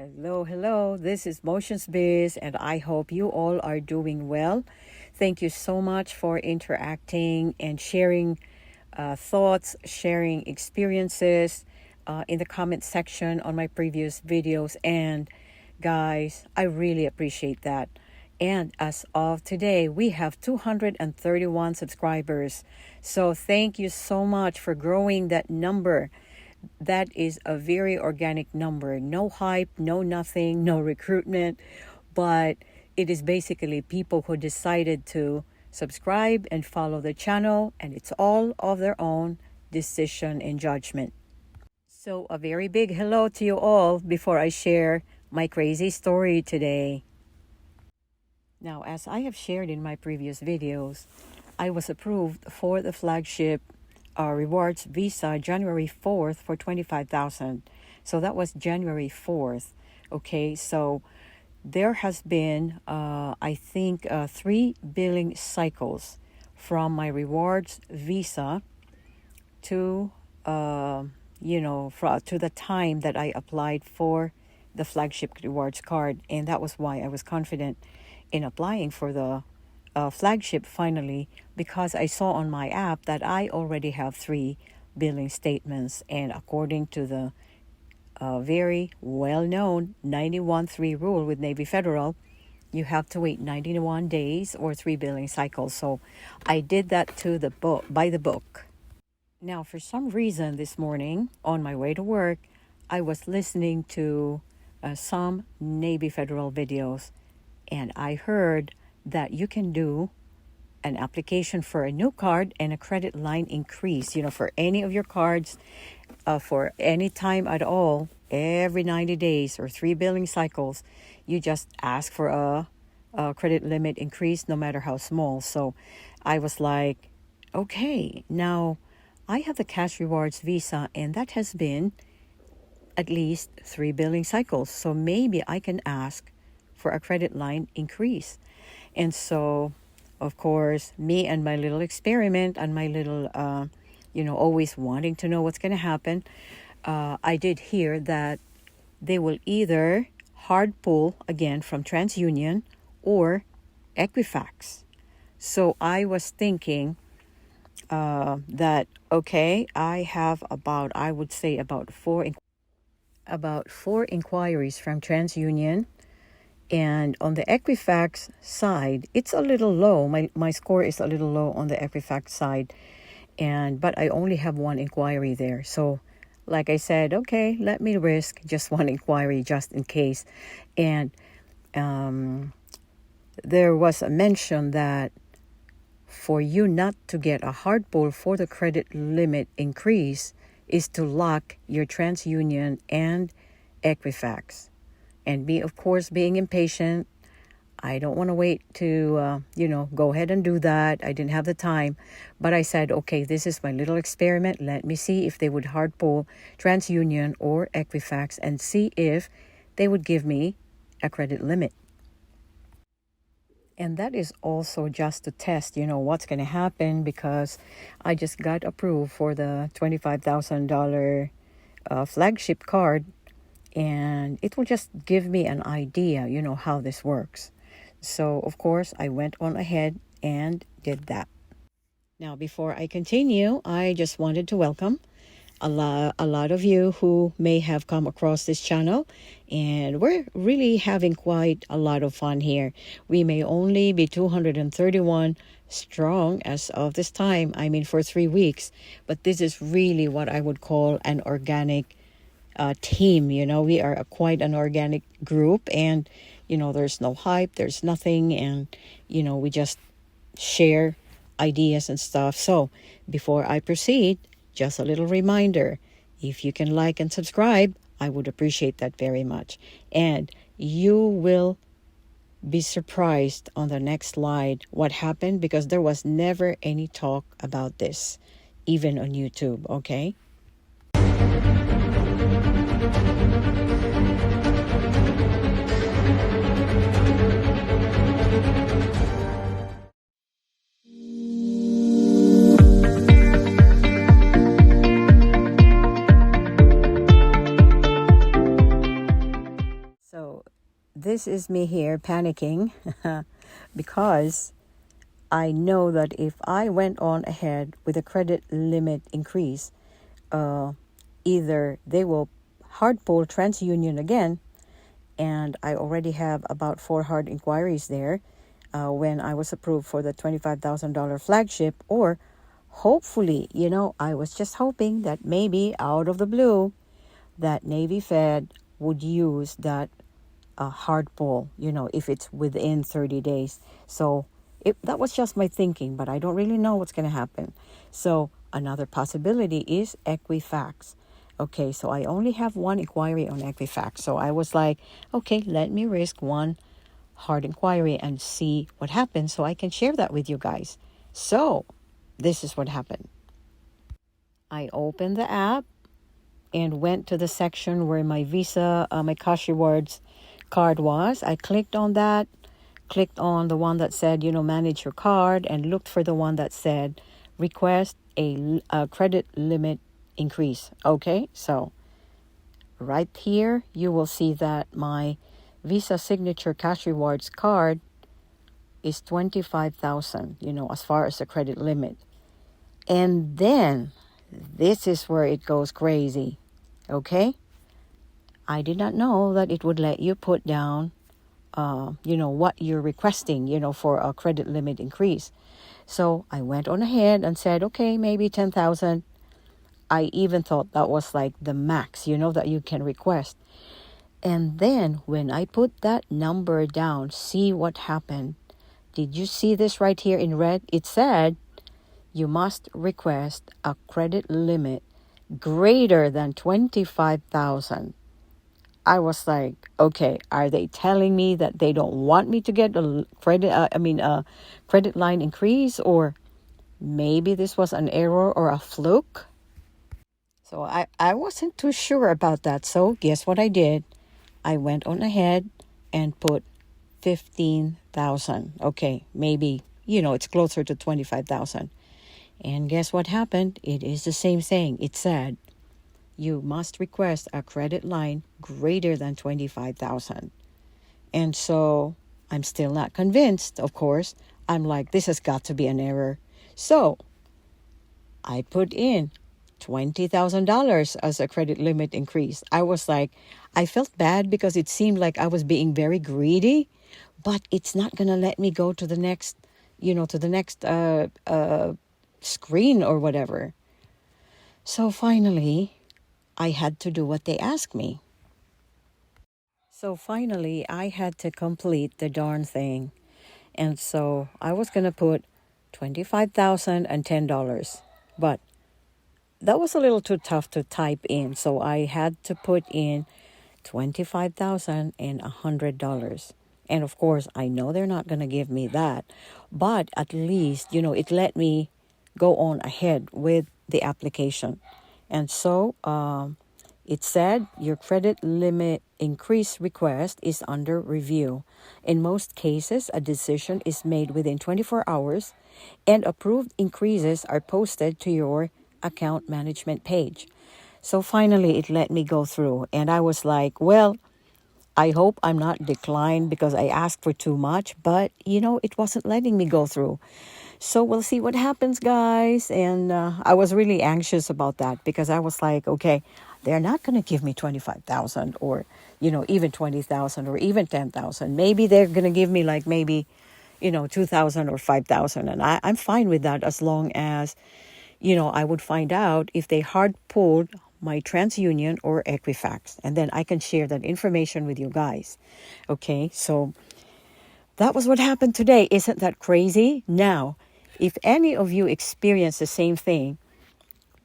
Hello, hello. This is Motions Biz, and I hope you all are doing well. Thank you so much for interacting and sharing thoughts, sharing experiences in the comment section on my previous videos. And guys, I really appreciate that. And as of today, we have 231 subscribers. So thank you so much for growing that number. That is a very organic number. No hype, no nothing, no recruitment, but it is basically people who decided to subscribe and follow the channel, and it's all of their own decision and judgment. So a very big hello to you all before I share my crazy story today. Now, as I have shared in my previous videos, I was approved for the Flagship Rewards Visa January 4th for $25,000. So that was January 4th. Okay, so there has been, I think, 3 billing cycles from my rewards visa to, to the time that I applied for the Flagship Rewards Card. And that was why I was confident in applying for the Flagship finally, because I saw on my app that I already have 3 billing statements, and according to the very well-known 91-3 rule with Navy Federal, you have to wait 91 days or 3 billing cycles. So I did that by the book. Now, for some reason this morning on my way to work, I was listening to some Navy Federal videos, and I heard that you can do an application for a new card and a credit line increase, for any of your cards for any time at all, every 90 days or 3 billing cycles. You just ask for a credit limit increase, no matter how small. So I was like, okay, now I have the Cash Rewards Visa, and that has been at least 3 billing cycles. So maybe I can ask for a credit line increase. And so, of course, me and my little experiment and my little, always wanting to know what's going to happen, I did hear that they will either hard pull again from Transunion or Equifax. So I was thinking that, okay, I have about 4 inquiries from Transunion. And on the Equifax side, it's a little low. My score is a little low on the Equifax side. But I only have 1 inquiry there. So like I said, okay, let me risk just 1 inquiry just in case. And there was a mention that for you not to get a hard pull for the credit limit increase is to lock your Transunion and Equifax. And me, of course, being impatient, I don't want to wait to, go ahead and do that. I didn't have the time. But I said, okay, this is my little experiment. Let me see if they would hard pull Transunion or Equifax and see if they would give me a credit limit. And that is also just to test, what's going to happen, because I just got approved for the $25,000 Flagship card. And it will just give me an idea, how this works. So, of course, I went on ahead and did that. Now, before I continue, I just wanted to welcome a lot of you who may have come across this channel. And we're really having quite a lot of fun here. We may only be 231 strong as of this time, for 3 weeks. But this is really what I would call an organic team. We are quite an organic group, and there's no hype, there's nothing, and we just share ideas and stuff. So before I proceed, just a little reminder, if you can like and subscribe, I would appreciate that very much. And you will be surprised on the next slide what happened, because there was never any talk about this, even on YouTube. Okay. this is me here panicking because I know that if I went on ahead with a credit limit increase, uh, either they will hard pull TransUnion again, and I already have about 4 hard inquiries there when I was approved for the $25,000 flagship, or hopefully, I was just hoping that maybe out of the blue, that Navy Fed would use that hard pull, if it's within 30 days. So that was just my thinking, but I don't really know what's going to happen. So another possibility is Equifax. Okay, so I only have one inquiry on Equifax. So I was like, okay, let me risk one hard inquiry and see what happens so I can share that with you guys. So this is what happened. I opened the app and went to the section where my Visa, my Cash Rewards card was. I clicked on that, clicked on the one that said, manage your card, and looked for the one that said request a credit limit increase. Okay, so right here, you will see that my Visa Signature Cash Rewards card is 25,000, as far as the credit limit. And then this is where it goes crazy. Okay? I did not know that it would let you put down, what you're requesting, for a credit limit increase. So I went on ahead and said, okay, maybe 10,000. I even thought that was like the max, that you can request. And then when I put that number down, see what happened. Did you see this right here in red? It said you must request a credit limit greater than 25,000. I was like, okay, are they telling me that they don't want me to get a credit line increase, or maybe this was an error or a fluke? So I wasn't too sure about that. So guess what I did? I went on ahead and put 15,000. Okay, maybe, it's closer to 25,000. And guess what happened? It is the same thing. It said you must request a credit line greater than 25,000. And so I'm still not convinced, of course. I'm like, this has got to be an error. So I put in $20,000 as a credit limit increase. I was like, I felt bad because it seemed like I was being very greedy, but it's not going to let me go to the next, screen or whatever. So finally, I had to do what they asked me. So finally, I had to complete the darn thing. And so I was going to put $25,010. But that was a little too tough to type in. So I had to put in $25,100. And of course, I know they're not going to give me that. But at least, it let me go on ahead with the application. And so it said your credit limit increase request is under review. In most cases, a decision is made within 24 hours, and approved increases are posted to your account management page. So finally, it let me go through. And I was like, well, I hope I'm not declined because I asked for too much, but it wasn't letting me go through. So we'll see what happens, guys. And I was really anxious about that because I was like, okay, they're not going to give me 25,000 or, even 20,000 or even 10,000. Maybe they're going to give me like maybe, 2,000 or 5,000. And I'm fine with that as long as, I would find out if they hard pulled my Transunion or Equifax. And then I can share that information with you guys. Okay, so that was what happened today. Isn't that crazy? Now, if any of you experience the same thing,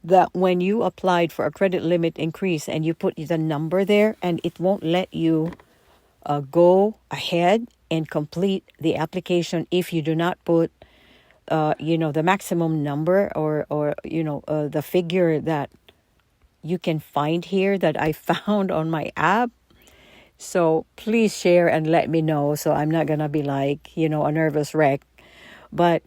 that when you applied for a credit limit increase and you put the number there and it won't let you go ahead and complete the application if you do not put the maximum number or the figure that you can find here that I found on my app. So please share and let me know so I'm not going to be like, a nervous wreck. But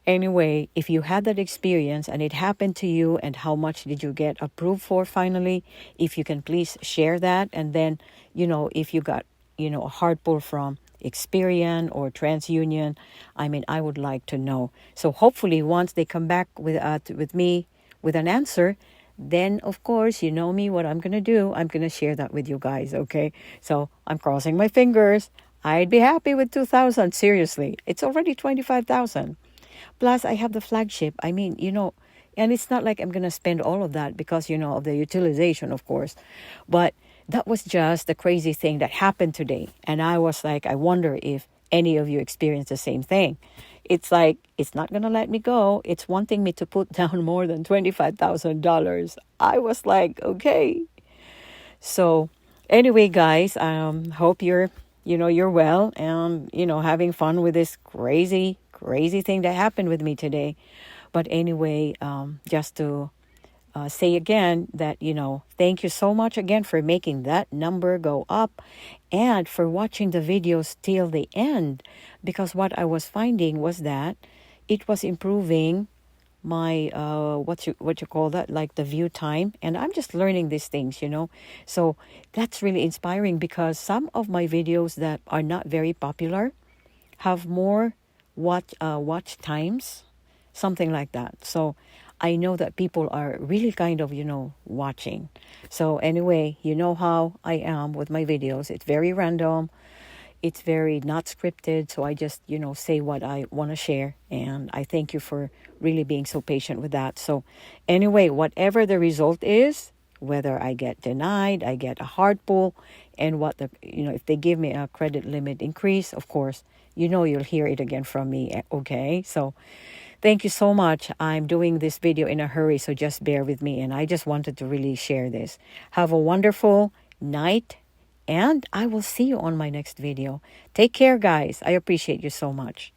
anyway, if you had that experience and it happened to you, and how much did you get approved for finally, if you can please share that. And then, if you got a hard pull from Experian or Transunion. I mean, I would like to know. So hopefully, once they come back with me with an answer, then of course, you know me, what I'm gonna do. I'm gonna share that with you guys. Okay, so I'm crossing my fingers. I'd be happy with 2,000. Seriously, it's already 25,000. Plus, I have the flagship. I mean, and it's not like I'm going to spend all of that because, of the utilization, of course. But that was just the crazy thing that happened today. And I was like, I wonder if any of you experienced the same thing. It's like, it's not going to let me go. It's wanting me to put down more than $25,000. I was like, okay. So anyway, guys, hope you're well and, having fun with this crazy, crazy thing that happened with me today. But anyway, just to say again that, thank you so much again for making that number go up and for watching the videos till the end. Because what I was finding was that it was improving my what you call that, like the view time, and I'm just learning these things, so that's really inspiring because some of my videos that are not very popular have more watch times, something like that. So I know that people are really kind of watching. So anyway, you know how I am with my videos. It's very random, it's very not scripted, so I just say what I want to share, and I thank you for really being so patient with that. So anyway, whatever the result is, whether I get denied, I get a hard pull, and what if they give me a credit limit increase, of course, you'll hear it again from me. Okay, so thank you so much. I'm doing this video in a hurry, so just bear with me, and I just wanted to really share this. Have a wonderful night, and I will see you on my next video. Take care, guys. I appreciate you so much.